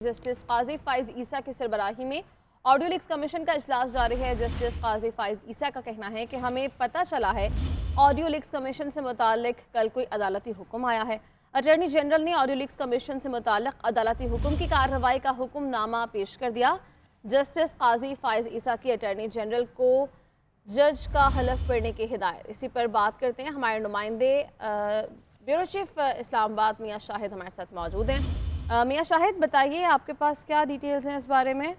Justice काजी फाइज ईसा की सरबराही में audio leaks commission का इजलास जारी है। जस्टिस काजी फाइज ईसा का कहना है कि हमें पता चला है ऑडियो लीक्स कमीशन से मुतालिक कल कोई अदालती हुक्म आया है। अटॉर्नी जनरल ने ऑडियो लीक्स कमीशन से मुतालिक अदालती हुक्म की कार्रवाई का हुक्मनामा पेश कर दिया। जस्टिस काजी फाइज ईसा की अटॉर्नी जनरल को जज का हलफ पढ़ने की हिदायत। इसी पर बात करते हैं, हमारे नुमाइंदे ब्यूरो चीफ इस्लामाबाद मियाँ शाहिद हमारे साथ मौजूद हैं। मियाँ शाहिद, बताइए आपके पास क्या डिटेल्स हैं इस बारे में?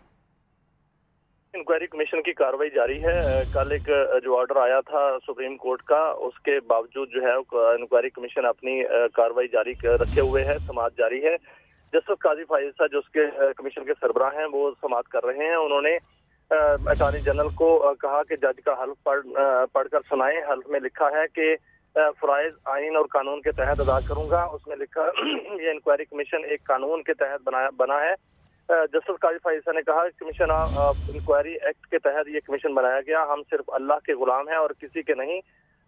इंक्वायरी कमीशन की कार्रवाई जारी है। कल एक जो ऑर्डर आया था सुप्रीम कोर्ट का, उसके बावजूद जो है इंक्वायरी कमीशन अपनी कार्रवाई जारी रखे हुए है, समाअत जारी है। जस्टिस काजी फाइज ईसा जो उसके कमीशन के सरबराह हैं वो समाअत कर रहे हैं। उन्होंने अटॉर्नी जनरल को कहा कि जज का हल्फ पढ़कर सुनाएं। हल्फ में लिखा है कि फराइज आइन और कानून के तहत अदा करूंगा। उसमें लिखा ये इंक्वायरी कमीशन एक कानून के तहत बना है। जस्टिस काजी फाइज ईसा ने कहा कमीशन इंक्वायरी एक्ट के तहत ये कमीशन बनाया गया, हम सिर्फ अल्लाह के गुलाम हैं और किसी के नहीं।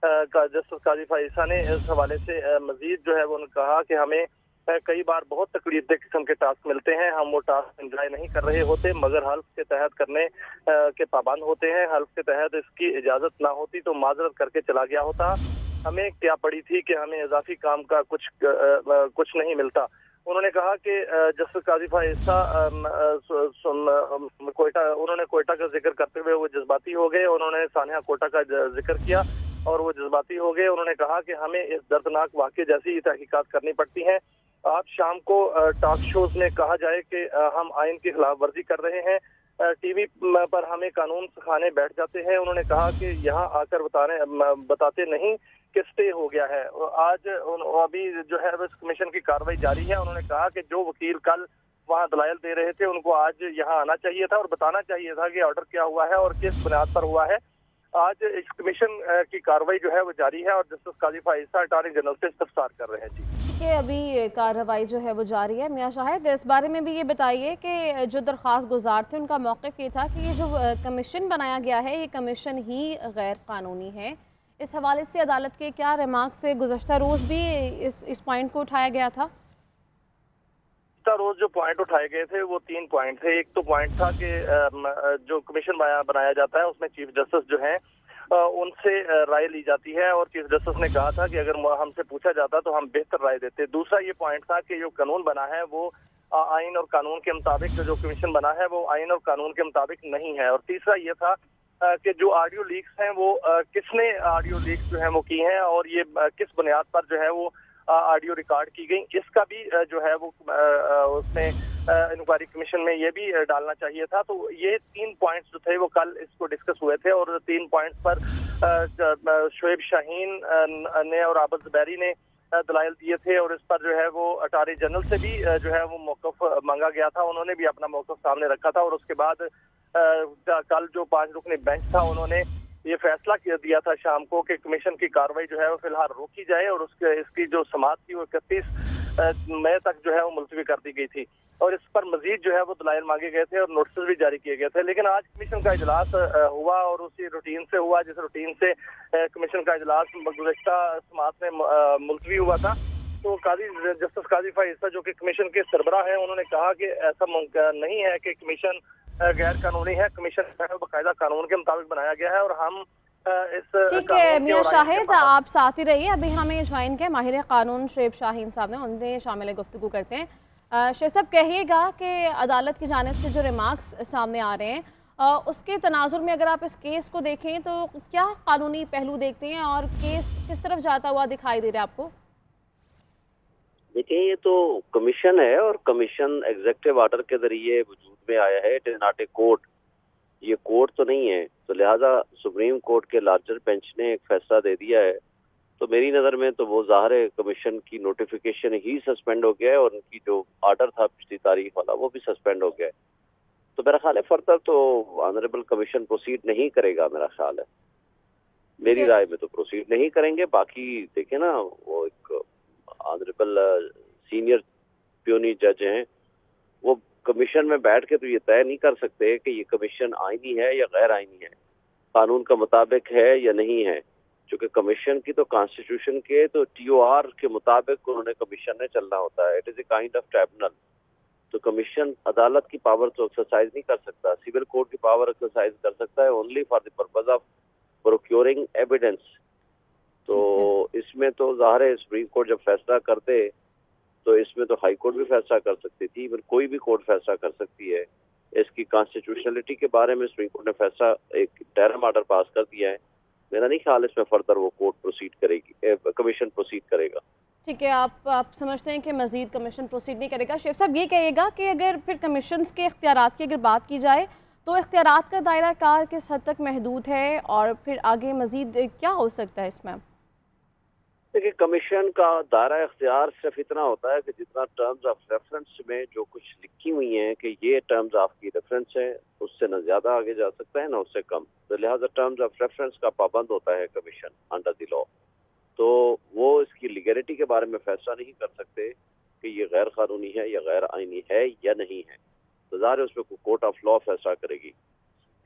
जस्टिस काजी फाइज ईसा ने इस हवाले से मजीद जो है वो कहा कि हमें कई बार बहुत तकलीफदेह किस्म के टास्क मिलते हैं, हम वो टास्क एंजॉय नहीं कर रहे होते, मगर हल्फ के तहत करने के पाबंद होते हैं। हल्फ के तहत इसकी इजाज़त ना होती तो माजरत करके चला गया होता। हमें क्या पड़ी थी कि हमें इजाफी काम का कुछ नहीं मिलता। उन्होंने कहा कि जस्टिस काजी फाइज ईसा उन्होंने कोयटा का जिक्र करते हुए वो जज्बाती हो गए। उन्होंने सानिया कोटा का जिक्र किया और वो जज्बाती हो गए। उन्होंने कहा कि हमें इस दर्दनाक वाक़े जैसी ही तहकीकात करनी पड़ती हैं। आज शाम को टॉक शोज में कहा जाए कि हम आइन की खिलाफ वर्जी कर रहे हैं, टीवी पर हमें कानून सिखाने बैठ जाते हैं। उन्होंने कहा कि यहाँ आकर बताते नहीं कि स्टे हो गया है। आज अभी जो है इस कमीशन की कार्रवाई जारी है। उन्होंने कहा कि जो वकील कल वहाँ दलाइल दे रहे थे उनको आज यहाँ आना चाहिए था और बताना चाहिए था कि ऑर्डर क्या हुआ है और किस बुनियाद पर हुआ है। आज इस कमीशन की कार्रवाई जो है वो जारी है और जस्टिस काजी फाइज ईसा अटॉर्नी जनरल से इस्तफसार कर रहे हैं। जी, कि अभी कार्रवाई जो है वो जारी है। मियाँ शाहिद, इस बारे में भी ये बताइए कि जो दरख्वास्त गुजार थे उनका मौक़िफ़ ये था कि ये जो कमीशन बनाया गया है ये कमीशन ही गैर कानूनी है। इस हवाले से अदालत के क्या रिमार्क्स थे? गुज़श्ता रोज़ भी इस पॉइंट को उठाया गया था। रोज जो पॉइंट उठाए गए थे वो 3 पॉइंट थे। एक तो पॉइंट था कि जो कमीशन बनाया जाता है उसमें चीफ जस्टिस जो हैं उनसे राय ली जाती है और चीफ जस्टिस ने कहा था कि अगर हमसे पूछा जाता तो हम बेहतर राय देते। दूसरा ये पॉइंट था कि जो कानून बना है वो आइन और कानून के मुताबिक, जो कमीशन बना है वो आइन और कानून के मुताबिक नहीं है। और तीसरा ये था कि जो ऑडियो लीक्स हैं वो किसने ऑडियो लीक्स जो है वो की हैं और ये किस बुनियाद पर जो है वो ऑडियो रिकॉर्ड की गई, इसका भी जो है वो उसमें इंक्वायरी कमीशन में ये भी डालना चाहिए था। तो ये 3 पॉइंट्स जो थे वो कल इसको डिस्कस हुए थे और 3 पॉइंट्स पर शोएब शाहीन ने और आबद ज़ुबैरी ने दलाइल दिए थे और इस पर जो है वो अटॉर्नी जनरल से भी जो है वो मौक़िफ़ मांगा गया था। उन्होंने भी अपना मौक़िफ़ सामने रखा था और उसके बाद कल जो 5 रुकनी बेंच था उन्होंने ये फैसला दिया था शाम को कि कमीशन की कार्रवाई जो है वो फिलहाल रोकी जाए और इसकी जो समाअत थी वो 31 मई तक जो है वो मुलतवी कर दी गई थी और इस पर मजीद जो है वो दलाइल मांगे गए थे और नोटिस भी जारी किए गए थे। लेकिन आज कमीशन का इजलास हुआ और उसी रूटीन से हुआ जिस रूटीन से कमीशन का इजलास गुज़श्ता समाअत में मुलतवी हुआ था। तो जस्टिस काजी फाइज ईसा जो कि कमीशन के सरबराह हैं उन्होंने कहा कि ऐसा मुमकिन नहीं है कि कमीशन गैर कानूनी है। कमीशन बाकायदा कानून के मुताबिक बनाया गया है और हम ठीक है मियाँ शाहिद, आप साथ ही रहिए। अभी हमें ज्वाइन के माहिर कानून शोएब शाहीन साहब ने, उनसे शामिल गुफ्तगू करते हैं। शोएब साहब, कहिएगा कि अदालत की जानिब से जो रिमार्क्स सामने आ रहे हैं उसके तनाजुर में अगर आप इस केस को देखें तो क्या कानूनी पहलू देखते हैं और केस किस तरफ जाता हुआ दिखाई दे रहा है आपको? देखिए, ये तो कमीशन है और कमीशन एग्जीक्यूटिव ऑर्डर के जरिए वजूद में आया है। It is not a court, ये कोर्ट तो नहीं है। तो लिहाजा सुप्रीम कोर्ट के लार्जर बेंच ने एक फैसला दे दिया है तो मेरी नज़र में तो वो ज़ाहिर है कमीशन की नोटिफिकेशन ही सस्पेंड हो गया है और उनकी जो ऑर्डर था पिछली तारीख वाला वो भी सस्पेंड हो गया है। तो मेरा ख्याल है फर्दर तो ऑनरेबल कमीशन प्रोसीड नहीं करेगा। मेरा ख्याल है, मेरी राय में तो प्रोसीड नहीं करेंगे। बाकी देखे ना, वो एक ऑनरेबल सीनियर प्यूनी जज हैं, वो कमीशन में बैठ के तो ये तय नहीं कर सकते कि ये कमीशन आईनी है या गैर आईनी है, कानून का मुताबिक है या नहीं है। चूँकि कमीशन की तो कॉन्स्टिट्यूशन के तो TOR के मुताबिक उन्होंने कमीशन ने चलना होता है। It is a kind of tribunal. تو کمیشن عدالت کی پاور تو ایکسرسائز نہیں کر سکتا. سول کوڈ کی پاور ایکسرسائز کر سکتا ہے only for the purpose of procuring evidence. تو اس میں تو ظاہر ہے سپریم کورٹ جب فیصلہ کرتے تو اس میں تو ہائی کورٹ بھی فیصلہ کر سکتی تھی, ایون کوئی بھی کورٹ فیصلہ کر سکتی ہے. اس کی کانسٹیٹیوشنلٹی کے بارے میں سپریم کورٹ نے فیصلہ ایک ٹیرم آرڈر پاس کر دیا ہے. میرا نہیں خیال اس میں فردر وہ کورٹ پروسیڈ کرے گی, کمیشن پروسیڈ کرے گا. ٹھیک ہے, آپ سمجھتے ہیں کہ مزید کمیشن پروسیڈ نہیں کرے گا. شیخ صاحب یہ کہیے گا کہ اگر پھر کمیشنز کے اختیارات کی اگر بات کی جائے تو اختیارات کا دائرہ کار کس حد تک محدود ہے اور پھر آگے مزید کیا ہو سکتا ہے اس میں؟ دیکھیے, کمیشن کا دائرہ اختیار صرف اتنا ہوتا ہے کہ جتنا ٹرمز آف ریفرنس میں جو کچھ لکھی ہوئی ہیں کہ یہ ٹرمز آف کی ریفرنس ہے, اس سے نہ زیادہ آگے جا سکتا ہے نہ اس سے کم. تو لہٰذا ٹرمز آف ریفرنس کا پابند ہوتا ہے کمیشن انڈر دی لا. تو وہ اس کی لیگلٹی کے بارے میں فیصلہ نہیں کر سکتے کہ یہ غیر قانونی ہے یا غیر آئینی ہے یا نہیں ہے. تو ظاہر اس میں کورٹ آف لا فیصلہ کرے گی.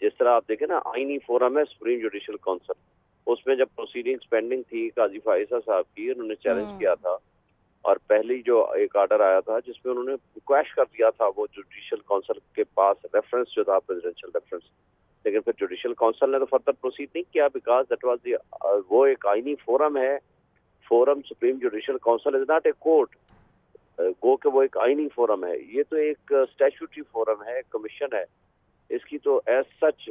جس طرح آپ دیکھیں نا, آئینی فورم ہے سپریم جوڈیشل کونسل. اس میں جب پروسیڈنگز پینڈنگ تھی قاضی فائزہ صاحب کی, انہوں نے چیلنج کیا تھا اور پہلی جو ایک آرڈر آیا تھا جس میں انہوں نے ریکویسٹ کر دیا تھا وہ جوڈیشل کونسل کے پاس ریفرنس جو تھا پریزیڈنشل ریفرنس. لیکن پھر جوڈیشل کونسل نے تو فردر پروسیڈ نہیں کیا بیکاز دیٹ واز دی وہ ایک آئینی فورم ہے. Forum supreme judicial council is not a court, گو کہ وہ ایک آئینی فورم ہے. یہ تو ایک اسٹیچوٹری فورم ہے, کمیشن ہے. اس کی تو ایز سچ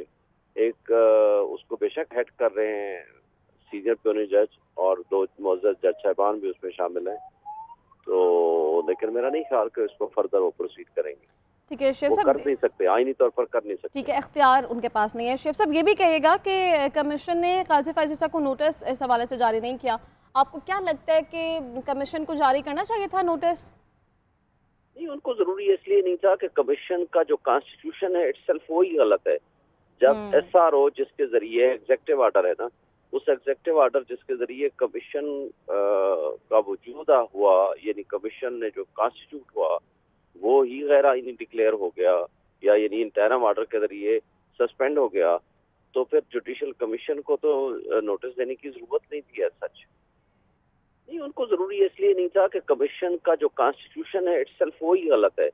ایک اس کو بے شک ہیڈ کر رہے ہیں سینئر پیونی جج اور 2 معزز جج صاحبان بھی اس میں شامل ہیں. تو لیکن میرا نہیں خیال کہ اس کو فردر وہ پروسیڈ کریں گے. ٹھیک ہے شیخ وہ صاحب, کر نہیں سکتے, آئینی طور پر کر نہیں سکتے. ٹھیک ہے, اختیار ان کے پاس نہیں ہے. شیخ صاحب یہ بھی کہیے گا کہ کمیشن نے قاضی فائز عیسیٰ کو نوٹس اس حوالے سے جاری نہیں کیا. آپ کو کیا لگتا ہے کہ کمیشن کو جاری کرنا چاہیے تھا نوٹس؟ نہیں, ان کو ضروری اس لیے نہیں تھا کہ کمیشن کا جو کانسٹیٹیوشن ہے اٹ سیلف وہی غلط ہے. جب ایس آر او جس کے ذریعے ایگزیکٹو آرڈر ہے نا, اس ایگزیکٹو آرڈر جس کے ذریعے کمیشن کا وجود ہوا, یعنی کمیشن نے جو کانسٹیٹیوٹ ہوا وہ ہی غیر آئینی ڈکلیئر ہو گیا یا یعنی انٹرم آرڈر کے ذریعے سسپینڈ ہو گیا, تو پھر جوڈیشل کمیشن کو تو نوٹس دینے کی ضرورت نہیں تھی. سچ نہیں, ان کو ضروری اس لیے نہیں تھا کہ کمیشن کا جو کانسٹیٹیوشن ہے اٹ سیلف وہی غلط ہے.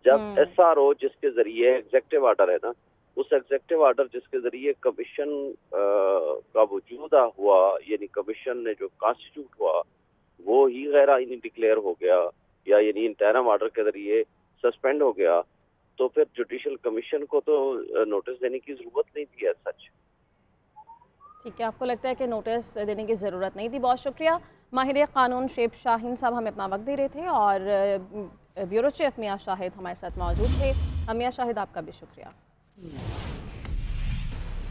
جب ایس آر او جس کے ذریعے ایگزیکٹو آرڈر ہے نا, اس ایگزیکٹو آرڈر جس کے ذریعے کمیشن کا وجود ہوا, یعنی کمیشن نے جو کانسٹیٹیوٹ ہوا وہ ہی غیر آئینی ڈکلیئر ہو گیا یا یعنی انٹرم آرڈر کے ذریعے سسپینڈ ہو گیا, تو پھر جوڈیشل کمیشن کو تو نوٹس دینے کی ضرورت نہیں تھی. سچ ٹھیک ہے, آپ کو لگتا ہے کہ نوٹس دینے کی ضرورت نہیں تھی. بہت شکریہ. ماہر قانون شیب شاہین صاحب ہمیں اپنا وقت دے رہے تھے اور بیورو چیف میاں شاہد ہمارے ساتھ موجود تھے. میاں شاہد, آپ کا بھی شکریہ.